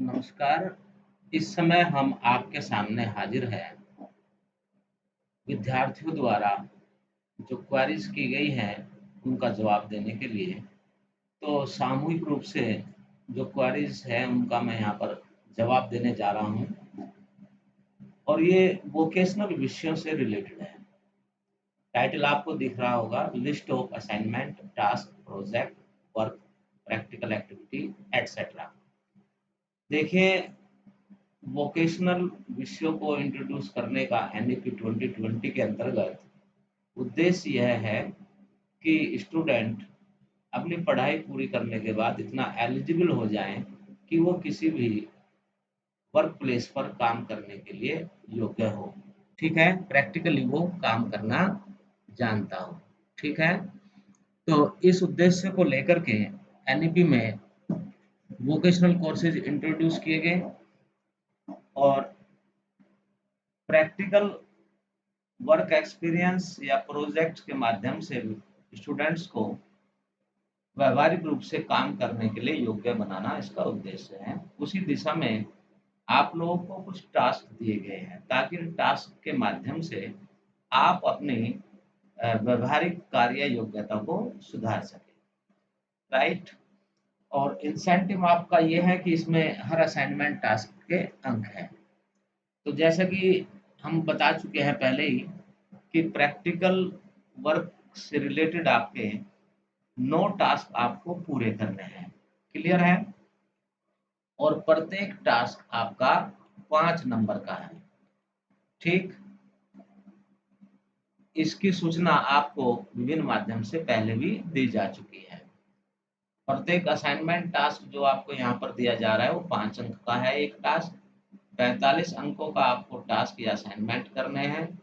नमस्कार। इस समय हम आपके सामने हाजिर हैं विद्यार्थियों द्वारा जो क्वेरीज की गई हैं उनका जवाब देने के लिए। तो सामूहिक रूप से जो क्वेरीज हैं उनका मैं यहाँ पर जवाब देने जा रहा हूँ और ये वोकेशनल विषयों से रिलेटेड है। टाइटल आपको दिख रहा होगा, list of assignment, task, project, work, practical activity etcetera. देखिए, वोकेशनल विषयों को इंट्रोड्यूस करने का एनईपी 2020 के अंतर्गत उद्देश्य यह है कि स्टूडेंट अपनी पढ़ाई पूरी करने के बाद इतना एलिजिबल हो जाएं कि वो किसी भी वर्क प्लेस पर काम करने के लिए योग्य हो। ठीक है, प्रैक्टिकली वो काम करना जानता हो। ठीक है, तो इस उद्देश्य को लेकर के एनईपी में वोकेशनल कोर्सेज इंट्रोड्यूस किए गए और प्रैक्टिकल वर्क एक्सपीरियंस या प्रोजेक्ट के माध्यम से स्टूडेंट्स को व्यावहारिक रूप से काम करने के लिए योग्य बनाना इसका उद्देश्य है। उसी दिशा में आप लोगों को कुछ टास्क दिए गए हैं ताकि टास्क के माध्यम से आप अपनी व्यावहारिक कार्य योग्यता को सुधार सकें। राइट, और इंसेंटिव आपका ये है कि इसमें हर असाइनमेंट टास्क के अंक हैं। तो जैसा कि हम बता चुके हैं पहले ही कि प्रैक्टिकल वर्क से रिलेटेड आपके 9 टास्क आपको पूरे करने हैं। क्लियर है? और प्रत्येक टास्क आपका 5 नंबर का है। ठीक, इसकी सूचना आपको विभिन्न माध्यम से पहले भी दी जा चुकी है। प्रत्येक असाइनमेंट टास्क जो आपको यहाँ पर दिया जा रहा है वो 5 अंक का है। एक टास्क 45 अंकों का आपको टास्क या असाइनमेंट करने हैं।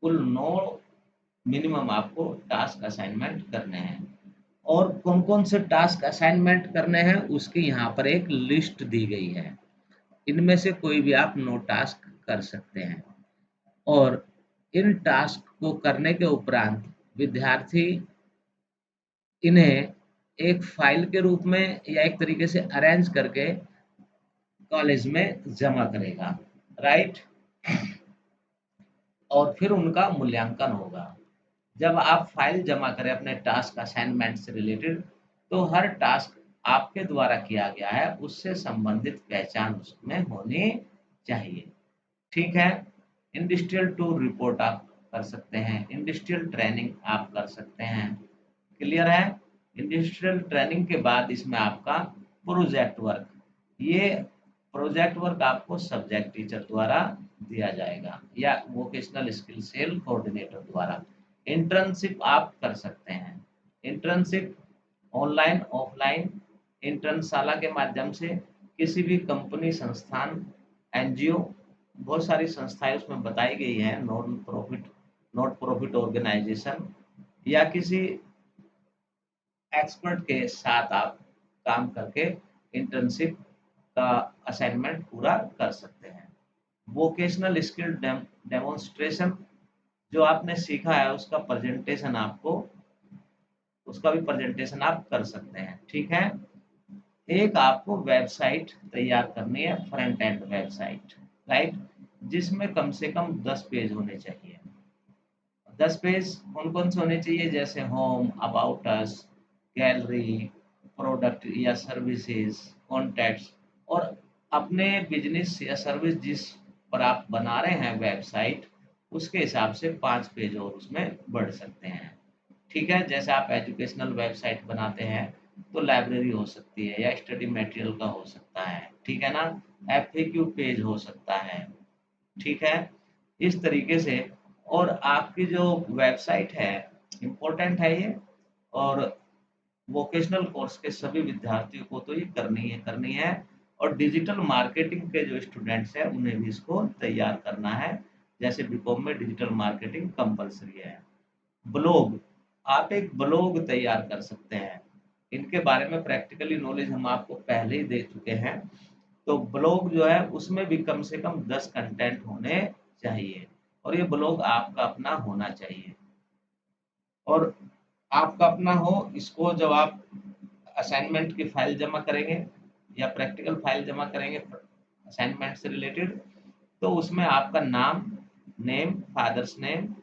कुल 9 मिनिमम आपको टास्क असाइनमेंट करने हैं और कौन-कौन से टास्क असाइनमेंट करने हैं उसकी यहाँ पर एक लिस्ट दी गई है। इनमें से कोई भी आप 9 टास्क कर सकते हैं और इन टास्क को करने के उपरांत विद्यार्थी इन्हें एक फाइल के रूप में या एक तरीके से अरेंज करके कॉलेज में जमा करेगा। राइट, और फिर उनका मूल्यांकन होगा। जब आप फाइल जमा करें अपने टास्क असाइनमेंट से रिलेटेड, तो हर टास्क आपके द्वारा किया गया है उससे संबंधित पहचान उसमें होनी चाहिए। ठीक है, इंडस्ट्रियल टूर रिपोर्ट आप कर सकते हैं, इंडस्ट्रियल ट्रेनिंग आप कर सकते हैं। क्लियर है? इंडस्ट्रियल ट्रेनिंग के बाद इसमें आपका प्रोजेक्ट वर्क, ये प्रोजेक्ट वर्क आपको सब्जेक्ट टीचर द्वारा दिया जाएगा या वोकेशनल स्किल सेल कोऑर्डिनेटर द्वारा। इंटर्नशिप आप कर सकते हैं। इंटर्नशिप ऑनलाइन ऑफलाइन इंटर्नशाला के माध्यम से किसी भी कंपनी, संस्थान, एनजीओ, बहुत सारी संस्थाएं उसमें बताई गई हैं, नॉट प्रॉफिट ऑर्गेनाइजेशन या किसी एक्सपर्ट के साथ आप काम करके इंटर्नशिप का असाइनमेंट पूरा कर सकते हैं। वोकेशनल स्किल डेमोन्स्ट्रेशन जो आपने सीखा है उसका भी प्रेजेंटेशन आप कर सकते हैं। ठीक है, एक आपको वेबसाइट तैयार करनी है, फ्रंट एंड वेबसाइट। राइट, जिसमें कम से कम 10 पेज होने चाहिए। 10 पेज कौन कौन से होने चाहिए? जैसे home, about us, gallery, product या सर्विसेज, कॉन्टैक्ट्स और अपने बिजनेस या सर्विस जिस पर आप बना रहे हैं वेबसाइट, उसके हिसाब से 5 पेज और उसमें बढ़ सकते हैं। ठीक है, जैसे आप एजुकेशनल वेबसाइट बनाते हैं तो लाइब्रेरी हो सकती है या स्टडी मटेरियल का हो सकता है। ठीक है ना, एफएक्यू पेज हो सकता है। ठीक है, इस तरीके से। और आपकी जो वेबसाइट है इम्पोर्टेंट है ये, और वोकेशनल कोर्स के सभी विद्यार्थियों को तो ये करनी है और डिजिटल मार्केटिंग के जो स्टूडेंट्स हैं उन्हें भी इसको तैयार करना है। जैसे बीकॉम में डिजिटल मार्केटिंग कंपलसरी है। ब्लॉग, आप एक ब्लॉग तैयार कर सकते हैं। इनके बारे में प्रैक्टिकली नॉलेज हम आपको पहले ही दे चुके हैं। तो ब्लॉग जो है उसमें भी कम से कम 10 कंटेंट होने चाहिए और ये ब्लॉग आपका अपना होना चाहिए। और आपका अपना हो, इसको जब आप असाइनमेंट की फाइल जमा करेंगे या प्रैक्टिकल फाइल जमा करेंगे असाइनमेंट से रिलेटेड, तो उसमें आपका नाम, name, father's name,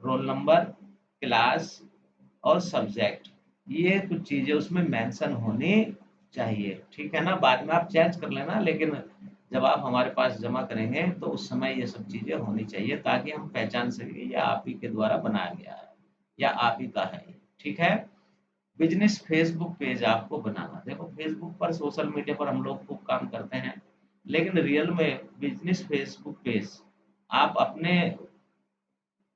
roll number, class और सब्जेक्ट, ये कुछ चीजें उसमें मेंशन होनी चाहिए। ठीक है ना, बाद में आप चेंज कर लेना, लेकिन जब आप हमारे पास जमा करेंगे तो उस समय ये सब चीजें होनी चाहिए, ताकि हम पहचान सकें ये आप ही के द्वारा बनाया गया है या आप ही का है ये। ठीक है। बिजनेस फेसबुक पेज आपको बनाना, देखो फेसबुक पर, सोशल मीडिया पर हम लोग खूब काम करते हैं, लेकिन रियल में बिजनेस फेसबुक पेज आप अपने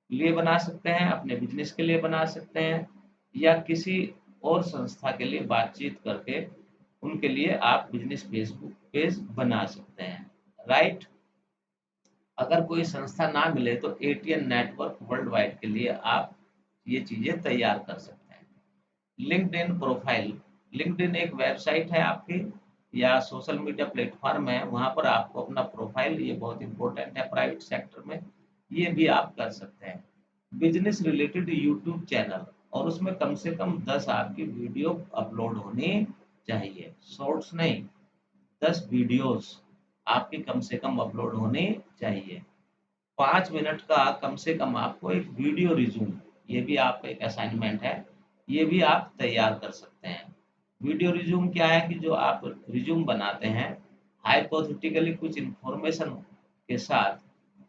लिए बना सकते हैं, अपने बिजनेस के लिए बना सकते हैं, या किसी और संस्था के लिए बातचीत करके उनके लिए आप बिजनेस फेसबुक पेज बना सकते हैं। राइट। अगर कोई संस्था ना मिले तो एटीएन नेटवर्क वर्ल्ड वाइड के लिए आप ये चीजें तैयार कर सकते हैं। लिंक्डइन प्रोफाइल, लिंक्डइन एक वेबसाइट है आपकी या सोशल मीडिया प्लेटफॉर्म है, वहां पर आपको अपना प्रोफाइल, ये बहुत इंपॉर्टेंट है प्राइवेट सेक्टर में, ये भी आप कर सकते हैं। बिजनेस रिलेटेड यूट्यूब चैनल, और उसमें कम से कम 10 आपकी वीडियो अपलोड होनी चाहिए, शॉर्ट्स नहीं, 10 वीडियोस आपकी कम से कम अपलोड होने चाहिए। 5 मिनट का कम से कम आपको एक वीडियो रिज्यूम, ये भी आप एक असाइनमेंट है, ये भी आप तैयार कर सकते हैं। वीडियो रिज्यूम क्या है कि जो आप रिज्यूम बनाते हैं, हाइपोथेटिकली कुछ इंफॉर्मेशन के साथ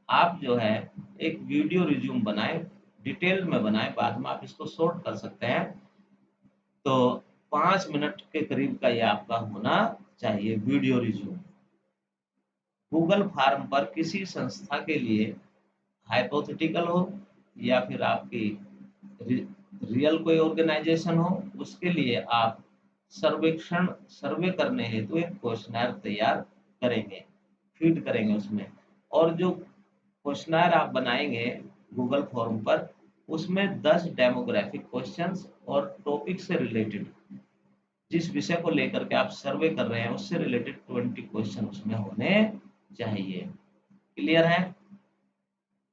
आप जो है एक वीडियो रिज्यूम बनाएं, डिटेल में बनाएं, बाद में आप इसको शॉर्ट कर सकते हैं। तो 5 मिनट के करीब का ये आपका होना चाहिए वीडियो रिज्यूम। गूगल फॉर्म पर किसी संस्था के लिए, हाइपोथेटिकल हो या फिर आपकी रियल कोई ऑर्गेनाइजेशन हो, उसके लिए आप सर्वेक्षण, सर्वे करने हेतु एक क्वेश्चनर तैयार करेंगे, फीड करेंगे उसमें, और जो क्वेश्चनर आप बनाएंगे गूगल फॉर्म पर, उसमें 10 डेमोग्राफिक क्वेश्चंस और टॉपिक से रिलेटेड, जिस विषय को लेकर के आप सर्वे कर रहे हैं उससे रिलेटेड 20 क्वेश्चन उसमें होने चाहिए। क्लियर है।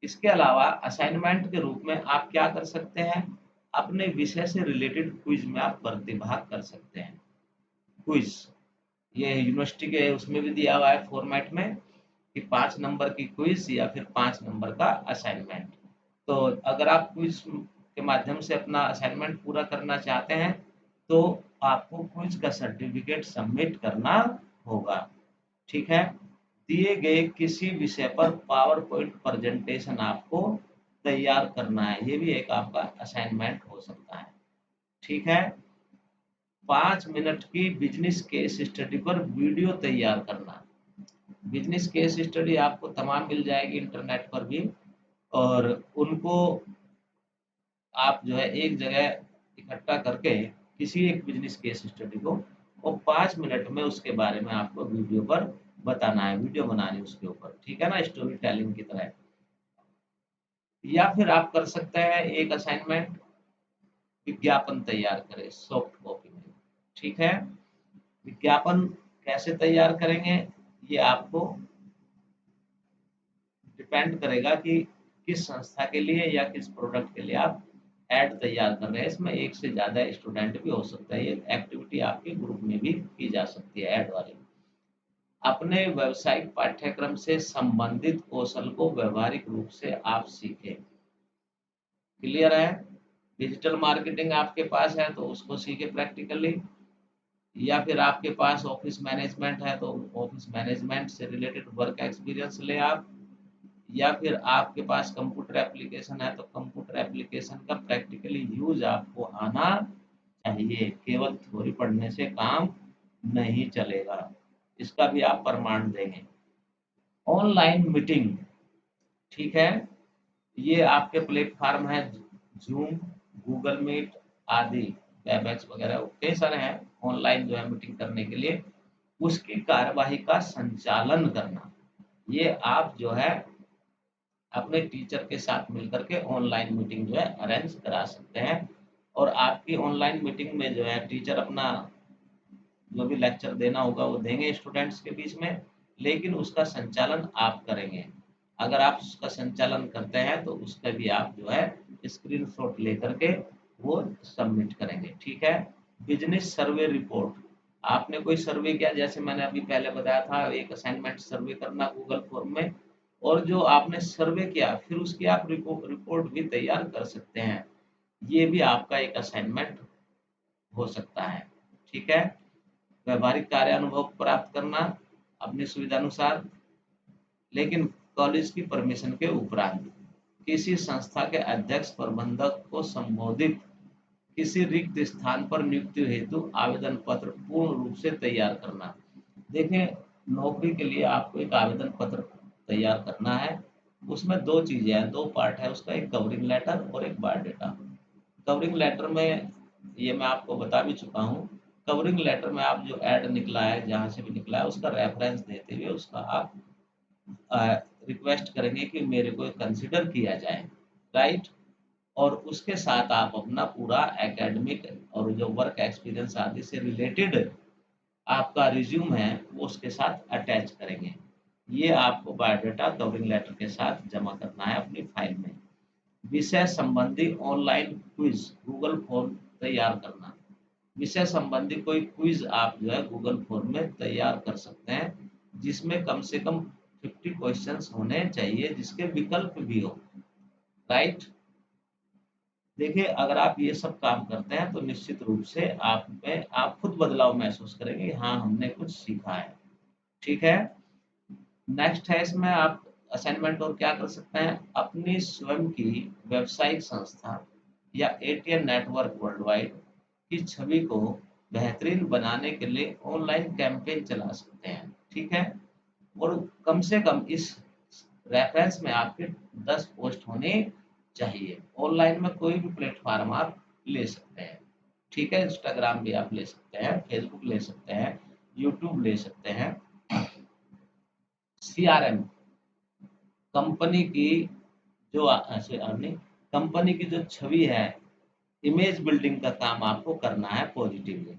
इसके अलावा असाइनमेंट के रूप में आप क्या कर सकते हैं, अपने विषय से रिलेटेड क्विज में आप प्रतिभाग कर सकते हैं। क्विज, ये यूनिवर्सिटी के उसमें भी दिया हुआ है फॉर्मेट में कि 5 नंबर की क्विज या फिर 5 नंबर का असाइनमेंट। तो अगर आप क्विज के माध्यम से अपना असाइनमेंट पूरा करना चाहते हैं तो आपको क्विज का सर्टिफिकेट सबमिट करना होगा। ठीक है। दिए गए किसी विषय पर पावर पॉइंट प्रेजेंटेशन आपको तैयार करना है, ये भी एक आपका असाइनमेंट हो सकता है। ठीक है। 5 मिनट की बिजनेस केस स्टडी पर वीडियो तैयार करना। बिजनेस केस स्टडी आपको तमाम मिल जाएगी इंटरनेट पर भी, और उनको आप जो है एक जगह इकट्ठा करके किसी एक बिजनेस केस स्टडी को, और 5 मिनट में उसके बारे में आपको वीडियो पर बताना है, वीडियो बनानी उसके ऊपर। ठीक है ना, स्टोरी टेलिंग की तरह। या फिर आप कर सकते हैं एक असाइनमेंट, विज्ञापन तैयार करें सॉफ्ट कॉपी में। ठीक है। विज्ञापन कैसे तैयार करेंगे, ये आपको डिपेंड करेगा कि किस संस्था के लिए या किस प्रोडक्ट के लिए आप ऐड तैयार कर रहे हैं। इसमें एक से ज़्यादा स्टूडेंट भी हो सकता है, ये एक्टिविटी आपके ग्रुप में भी की जा सकती है ऐड वाली। अपने व्यावसायिक पाठ्यक्रम से संबंधित कौशल को व्यवहारिक रूप से आप सीखें। क्लियर है। डिजिटल मार्केटिंग आपके पास है तो उसको सीखे प्रैक्टिकली, या फिर आपके पास ऑफिस मैनेजमेंट है तो ऑफिस मैनेजमेंट से रिलेटेड वर्क एक्सपीरियंस ले आप, या फिर आपके पास कंप्यूटर एप्लीकेशन है तो कंप्यूटर एप्लीकेशन का प्रैक्टिकली यूज आपको आना चाहिए, केवल थ्योरी पढ़ने से काम नहीं चलेगा, इसका भी आप प्रमाण देंगे। ऑनलाइन मीटिंग, ठीक है, ये आपके प्लेटफॉर्म है, जूम, गूगल मीट आदि, वेबएक्स वगैरह कई सारे हैं ऑनलाइन जो है मीटिंग करने के लिए, उसकी कार्यवाही का संचालन करना, ये आप जो है अपने टीचर के साथ मिलकर के ऑनलाइन मीटिंग जो है अरेंज करा सकते हैं। और आपकी ऑनलाइन मीटिंग में जो है टीचर अपना जो भी लेक्चर देना होगा वो देंगे स्टूडेंट्स के बीच में, लेकिन उसका संचालन आप करेंगे। अगर आप उसका संचालन करते हैं तो उसका भी आप जो है स्क्रीनशॉट लेकर के वो सबमिट करेंगे। ठीक है। बिजनेस सर्वे रिपोर्ट, आपने कोई सर्वे किया, जैसे मैंने अभी पहले बताया था, एक असाइनमेंट सर्वे करना गूगल फॉर्म में, और जो आपने सर्वे किया फिर उसकी आप रिपोर्ट भी तैयार कर सकते हैं। ये भी आपका एक असाइनमेंट हो सकता है। ठीक है। व्यवहारिक कार्य अनुभव प्राप्त करना अपनी सुविधानुसार, लेकिन कॉलेज की परमिशन के उपरांत किसी संस्था के अध्यक्ष प्रबंधक को संबोधित किसी रिक्त स्थान पर नियुक्ति हेतु आवेदन पत्र पूर्ण रूप से तैयार करना। देखें, नौकरी के लिए आपको एक आवेदन पत्र तैयार करना है। उसमें दो चीजें हैं, दो पार्ट है उसका, एक कवरिंग लेटर और एक बायोडेटा। कवरिंग लेटर में ये मैं आपको बता भी चुका हूँ। कवरिंग लेटर में आप जो ऐड निकला है, जहाँ से भी निकला है, उसका रेफरेंस देते हुए उसका आप रिक्वेस्ट करेंगे कि मेरे को कंसिडर किया जाए, राइट। और उसके साथ आप अपना पूरा एकेडमिक और जो वर्क एक्सपीरियंस आदि से रिलेटेड आपका रिज्यूम है वो उसके साथ अटैच करेंगे। ये आपको बायोडाटा कवरिंग लेटर के साथ जमा करना है अपनी फाइल में। विषय संबंधी ऑनलाइन क्विज गूगल फॉर्म तैयार करना। विषय संबंधी कोई क्विज आप जो है गूगल फॉर्म में तैयार कर सकते हैं, जिसमें कम से कम 50 क्वेश्चंस होने चाहिए, जिसके विकल्प भी हो, राइट। देखिए, अगर आप ये सब काम करते हैं तो निश्चित रूप से आप में आप खुद बदलाव महसूस करेंगे, हाँ हमने कुछ सीखा है। ठीक है। नेक्स्ट है, इसमें आप असाइनमेंट और क्या कर सकते हैं, अपनी स्वयं की व्यवसायिक संस्था या एटीएन नेटवर्क वर्ल्ड वाइड की छवि को बेहतरीन बनाने के लिए ऑनलाइन कैंपेन चला सकते हैं। ठीक है। और कम से कम इस रेफरेंस में आपके 10 पोस्ट होने चाहिए। ऑनलाइन में कोई भी प्लेटफॉर्म आप ले सकते हैं। ठीक है। इंस्टाग्राम भी आप ले सकते हैं, फेसबुक ले सकते हैं, यूट्यूब ले सकते हैं। सीआरएम कंपनी की जो नहीं, कंपनी की जो छवि है, इमेज बिल्डिंग का काम आपको करना है पॉजिटिवली।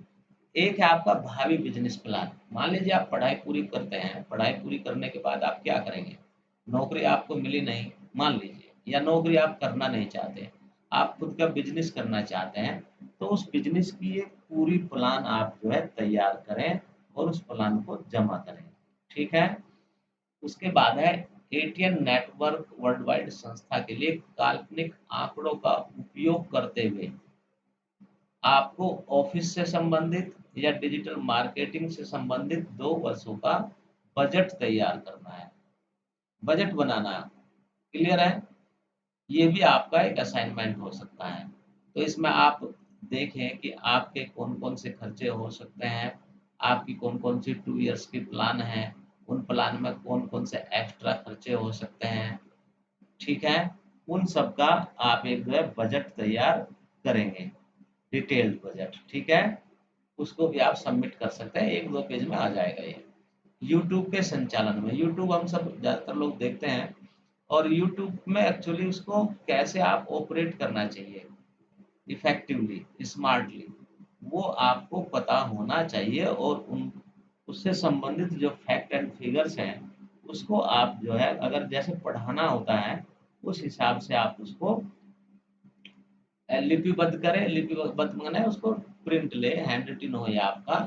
एक है आपका भावी बिजनेस प्लान। मान लीजिए आप पढ़ाई पूरी करते हैं, पढ़ाई पूरी करने के बाद आप क्या करेंगे, नौकरी आपको मिली नहीं मान लीजिए, या नौकरी आप करना नहीं चाहते, आप खुद का बिजनेस करना चाहते हैं, तो उस बिजनेस की एक पूरी प्लान आप जो है तैयार करें और उस प्लान को जमा करें। ठीक है। उसके बाद है एटीएन नेटवर्क वर्ल्ड वाइड संस्था के लिए काल्पनिक आंकड़ों का उपयोग करते हुए आपको ऑफिस से संबंधित या डिजिटल मार्केटिंग से संबंधित 2 वर्षों का बजट तैयार करना है, बजट बनाना। क्लियर है। ये भी आपका एक असाइनमेंट हो सकता है। तो इसमें आप देखें कि आपके कौन कौन से खर्चे हो सकते हैं, आपकी कौन कौन सी 2 इयर्स की प्लान है, उन प्लान में कौन कौन से एक्स्ट्रा खर्चे हो सकते हैं। ठीक है। उन सब का आप एक जो है बजट तैयार करेंगे, डिटेल्ड बजट। ठीक है। उसको भी आप सबमिट कर सकते हैं, 1-2 पेज में आ जाएगा ये। यूट्यूब के संचालन में, यूट्यूब हम सब ज़्यादातर लोग देखते हैं, और यूट्यूब में एक्चुअली उसको कैसे आप ऑपरेट करना चाहिए इफेक्टिवली, स्मार्टली, वो आपको पता होना चाहिए। और उन उससे संबंधित जो फैक्ट एंड फिगर्स हैं उसको आप जो है अगर जैसे पढ़ाना होता है उस हिसाब से आप उसको लिपिबद्ध करें। लिपिबद्ध माने उसको प्रिंट ले, हैंड रिटन हो या आपका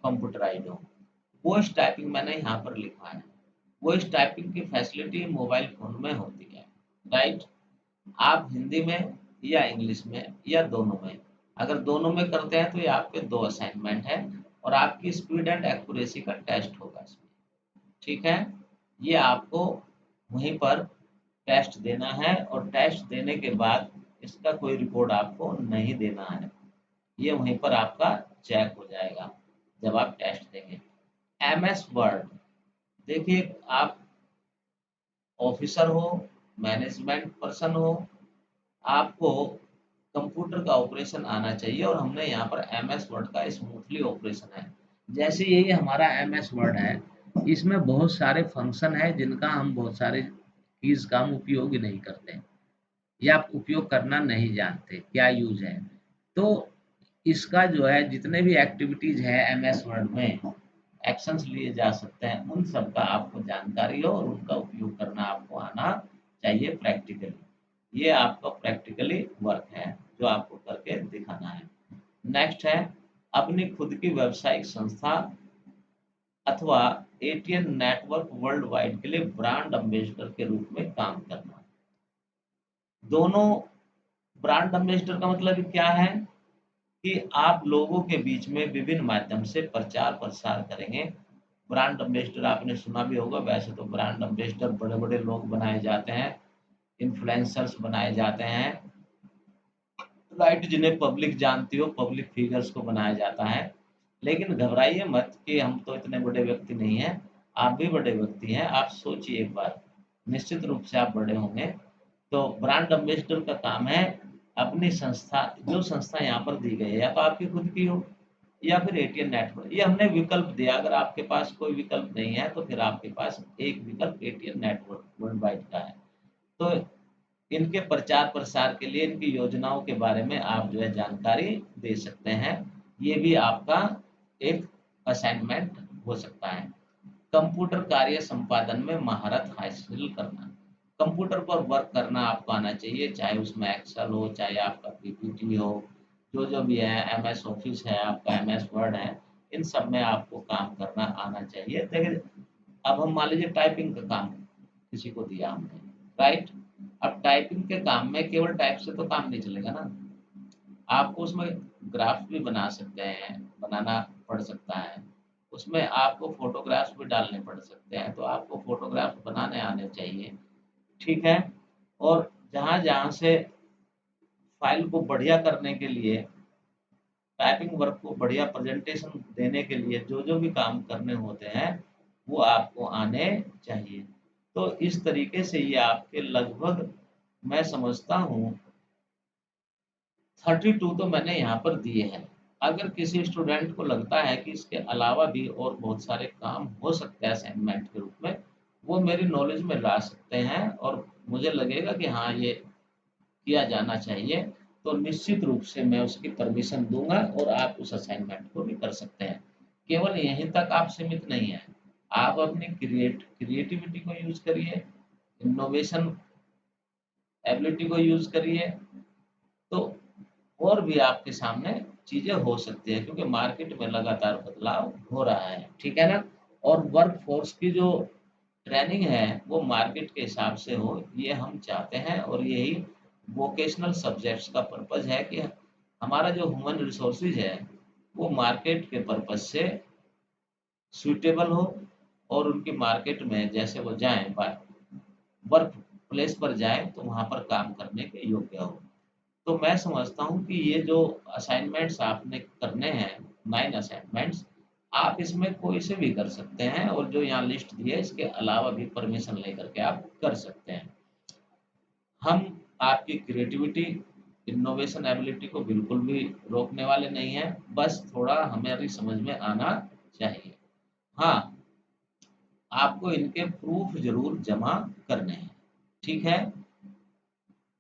कंप्यूटराइज हो। वॉइस टाइपिंग मैंने यहाँ पर लिखा है। वॉइस टाइपिंग की फैसिलिटी मोबाइल फ़ोन में होती है, राइट। आप हिंदी में या इंग्लिश में या दोनों में, अगर दोनों में करते हैं तो ये आपके 2 असाइनमेंट हैं, और आपकी स्पीड एंड एक्यूरेसी का टेस्ट होगा इसमें। ठीक है। ये आपको वहीं पर टेस्ट देना है, और टेस्ट देने के बाद इसका कोई रिपोर्ट आपको नहीं देना है। ये वहीं पर आपका चेक हो जाएगा जब आप टेस्ट देंगे। एमएस वर्ड, देखिए आप ऑफिसर हो, मैनेजमेंट पर्सन हो, आपको कंप्यूटर का ऑपरेशन आना चाहिए, और हमने यहाँ पर एमएस वर्ड का स्मूथली ऑपरेशन है। जैसे यही हमारा एमएस वर्ड है, इसमें बहुत सारे फंक्शन है जिनका हम बहुत सारे कीज का हम उपयोग ही नहीं करते, या आप उपयोग करना नहीं जानते क्या यूज है। तो इसका जो है जितने भी एक्टिविटीज है एमएस वर्ड में एक्शंस लिए जा सकते हैं, उन सब का आपको जानकारी हो और उनका उपयोग करना आपको आना चाहिए प्रैक्टिकली। ये आपका प्रैक्टिकली वर्क है जो आपको करके दिखाना है। नेक्स्ट है अपनी खुद की व्यावसायिक संस्था अथवा एटीएन नेटवर्क वर्ल्ड वाइड के लिए ब्रांड एम्बेसडर के रूप में काम करना। दोनों ब्रांड एम्बेसडर का मतलब क्या है कि आप लोगों के बीच में विभिन्न माध्यम से प्रचार प्रसार करेंगे। ब्रांड एम्बेसडर आपने सुना भी होगा, वैसे तो ब्रांड एम्बेसडर बड़े-बड़े लोग बनाए जाते हैं, इन्फ्लुएंसर्स बनाए जाते हैं, राइट, जिन्हें पब्लिक जानती हो, पब्लिक फिगर्स को बनाया जाता है। लेकिन घबराइए मत कि हम तो इतने बड़े व्यक्ति नहीं हैं, आप भी बड़े व्यक्ति हैं, आप सोचिए एक बार, निश्चित रूप से आप बड़े होंगे। तो ब्रांड एम्बेसडर का काम है अपनी संस्था, जो संस्था यहाँ पर दी गई है, या तो आपकी खुद की हो या फिर एटीएन नेटवर्क, ये हमने विकल्प दिया। अगर आपके पास कोई विकल्प नहीं है तो फिर आपके पास एक विकल्प एटीएन नेटवर्क वर्ल्ड वाइड का है। तो इनके प्रचार प्रसार के लिए इनकी योजनाओं के बारे में आप जो है जानकारी दे सकते हैं। ये भी आपका एक असाइनमेंट हो सकता है। कंप्यूटर कार्य संपादन में महारत हासिल करना। कंप्यूटर पर वर्क करना आपको आना चाहिए, चाहे उसमें एक्सेल हो, चाहे आपका पीपीटी हो, जो भी है, एमएस ऑफिस है, आपका एमएस वर्ड है, इन सब में आपको काम करना आना चाहिए। देखिए, अब हम मान लीजिए टाइपिंग का काम किसी को दिया हमने, राइट? अब टाइपिंग के काम में केवल टाइप से तो काम नहीं चलेगा ना, आपको उसमें ग्राफ भी बना सकते हैं, बनाना पड़ सकता है, उसमें आपको फोटोग्राफ्स भी डालने पड़ सकते हैं, तो आपको फोटोग्राफ बनाने आने चाहिए, ठीक है? और जहाँ-जहाँ से फाइल को बढ़िया करने के लिए, टाइपिंग वर्क को बढ़िया प्रेजेंटेशन देने के लिए जो भी काम करने होते हैं, वो आपको आने चाहिए। तो इस तरीके से ये आपके लगभग, मैं समझता हूँ 32 तो मैंने यहाँ पर दिए हैं। अगर किसी स्टूडेंट को लगता है कि इसके अलावा भी और बहुत सारे काम हो सकते हैं असाइनमेंट के रूप में, वो मेरी नॉलेज में ला सकते हैं और मुझे लगेगा कि हाँ, ये किया जाना चाहिए, तो निश्चित रूप से मैं उसकी परमिशन दूँगा और आप उस असाइनमेंट को भी कर सकते हैं। केवल यहीं तक आप सीमित नहीं हैं, आप अपनी क्रिएटिविटी को यूज़ करिए, इनोवेशन एबिलिटी को यूज़ करिए, तो और भी आपके सामने चीज़ें हो सकती हैं, क्योंकि मार्केट में लगातार बदलाव हो रहा है, ठीक है ना? और वर्कफ़ोर्स की जो ट्रेनिंग है, वो मार्केट के हिसाब से हो, ये हम चाहते हैं, और यही वोकेशनल सब्जेक्ट्स का पर्पज़ है कि हमारा जो ह्यूमन रिसोर्सेज़ है, वो मार्केट के पर्पज़ से सूटेबल हो, और उनकी मार्केट में जैसे वो जाएँ, वर्क प्लेस पर जाएँ, तो वहाँ पर काम करने के योग्य हो। तो मैं समझता हूँ कि ये जो असाइनमेंट्स आपने करने हैं, 9 असाइनमेंट्स, आप इसमें कोई से भी कर सकते हैं, और जो यहाँ लिस्ट दी है इसके अलावा भी परमिशन लेकर के आप कर सकते हैं। हम आपकी क्रिएटिविटी, इनोवेशन एबिलिटी को बिल्कुल भी रोकने वाले नहीं हैं, बस थोड़ा हमारी समझ में आना चाहिए। हाँ, आपको इनके प्रूफ ज़रूर जमा करने हैं, ठीक है?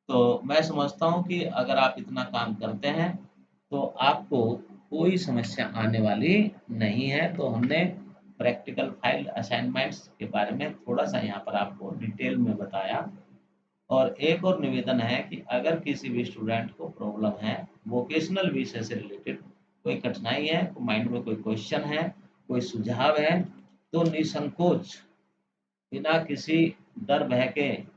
तो मैं समझता हूँ कि अगर आप इतना काम करते हैं, तो आपको कोई समस्या आने वाली नहीं है। तो हमने प्रैक्टिकल फाइल असाइनमेंट्स के बारे में थोड़ा-सा यहाँ पर आपको डिटेल में बताया। और एक और निवेदन है कि अगर किसी भी स्टूडेंट को प्रॉब्लम है, वोकेशनल विषय से रिलेटेड कोई कठिनाई है, माइंड में कोई क्वेश्चन है, कोई सुझाव है, तो निसंकोच, बिना किसी डर भय के,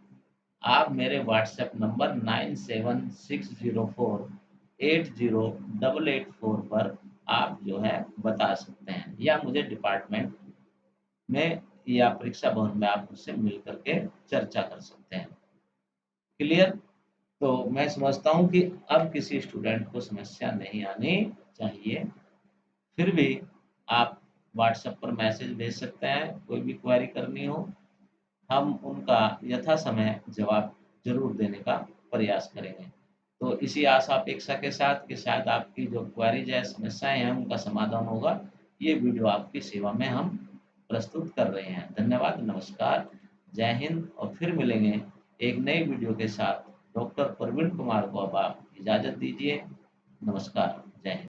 आप मेरे व्हाट्सएप नंबर 9760480884 पर आप जो है बता सकते हैं, या मुझे डिपार्टमेंट में या परीक्षा भवन में आप मुझसे मिल करके चर्चा कर सकते हैं। क्लियर? तो मैं समझता हूँ कि अब किसी स्टूडेंट को समस्या नहीं आनी चाहिए। फिर भी आप व्हाट्सएप पर मैसेज भेज सकते हैं, कोई भी क्वेरी करनी हो, हम उनका यथासमय जवाब ज़रूर देने का प्रयास करेंगे। तो इसी आशा अपेक्षा के साथ कि शायद आपकी जो क्वेरीज़ है, समस्याएँ हैं, उनका समाधान होगा, ये वीडियो आपकी सेवा में हम प्रस्तुत कर रहे हैं। धन्यवाद, नमस्कार, जय हिंद, और फिर मिलेंगे एक नई वीडियो के साथ। डॉक्टर प्रवीण कुमार को अब आप इजाज़त दीजिए। नमस्कार, जय हिंद।